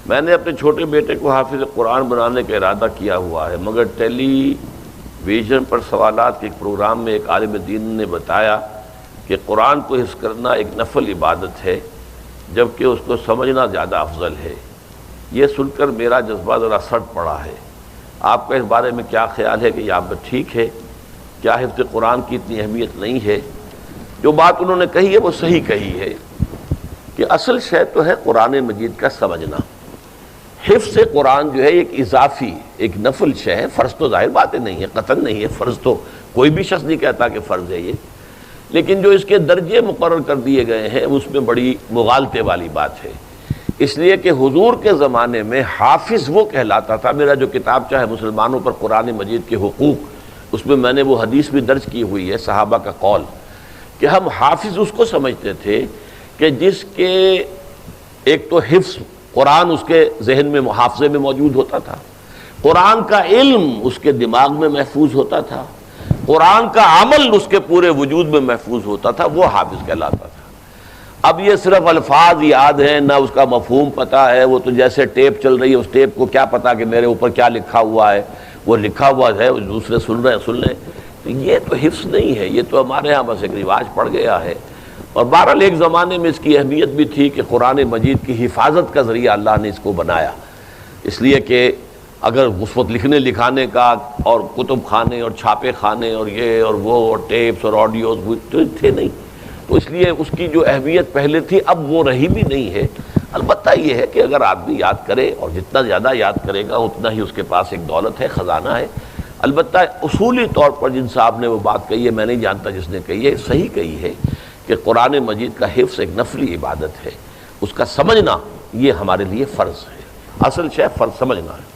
میں نے اپنے چھوٹے بیٹے کو حافظ قرآن بنانے کا ارادہ کیا ہوا ہے، مگر ٹیلی ویژن پر سوالات کے ایک پروگرام میں ایک عالم دین نے بتایا کہ قرآن کو حفظ کرنا ایک نفل عبادت ہے جبکہ اس کو سمجھنا زیادہ افضل ہے۔ یہ سن کر میرا جذبہ ذرا سٹ پڑا ہے۔ آپ کا اس بارے میں کیا خیال ہے کہ یہ آپ کا ٹھیک ہے؟ کیا حفظ قرآن کی اتنی اہمیت نہیں ہے؟ جو بات انہوں نے کہی ہے وہ صحیح کہی ہے کہ اصل شے تو ہے قرآن مجید کا سمجھنا۔ حفظ قرآن جو ہے ایک اضافی ایک نفل شے ہے، فرض تو ظاہر باتیں نہیں ہے، قطعاً نہیں ہے، فرض تو کوئی بھی شخص نہیں کہتا کہ فرض ہے یہ، لیکن جو اس کے درجے مقرر کر دیے گئے ہیں اس میں بڑی مغالطے والی بات ہے۔ اس لیے کہ حضور کے زمانے میں حافظ وہ کہلاتا تھا۔ میرا جو کتاب ہے مسلمانوں پر قرآن مجید کے حقوق، اس میں میں نے وہ حدیث بھی درج کی ہوئی ہے، صحابہ کا قول، کہ ہم حافظ اس کو سمجھتے تھے کہ جس کے ایک تو حفظ قرآن اس کے ذہن میں محافظے میں موجود ہوتا تھا، قرآن کا علم اس کے دماغ میں محفوظ ہوتا تھا، قرآن کا عمل اس کے پورے وجود میں محفوظ ہوتا تھا، وہ حافظ کہلاتا تھا۔ اب یہ صرف الفاظ یاد ہیں، نہ اس کا مفہوم پتہ ہے، وہ تو جیسے ٹیپ چل رہی ہے، اس ٹیپ کو کیا پتہ کہ میرے اوپر کیا لکھا ہوا ہے، وہ لکھا ہوا ہے دوسرے سن رہے ہیں سن لیں، تو یہ تو حفظ نہیں ہے، یہ تو ہمارے ہاں بس ایک رواج پڑ گیا ہے۔ اور بہرحال ایک زمانے میں اس کی اہمیت بھی تھی کہ قرآن مجید کی حفاظت کا ذریعہ اللہ نے اس کو بنایا، اس لیے کہ اگر اس وقت لکھنے لکھانے کا اور کتب خانے اور چھاپے خانے اور یہ اور وہ اور ٹیپس اور آڈیوز تو تھے نہیں، تو اس لیے اس کی جو اہمیت پہلے تھی اب وہ رہی بھی نہیں ہے۔ البتہ یہ ہے کہ اگر آدمی یاد کرے اور جتنا زیادہ یاد کرے گا اتنا ہی اس کے پاس ایک دولت ہے، خزانہ ہے۔ البتہ اصولی طور پر جن صاحب نے وہ بات کہی ہے، میں نہیں جانتا جس نے کہی ہے، صحیح کہی ہے کہ قرآن مجید کا حفظ ایک نفلی عبادت ہے، اس کا سمجھنا یہ ہمارے لیے فرض ہے، اصل شے فرض سمجھنا ہے۔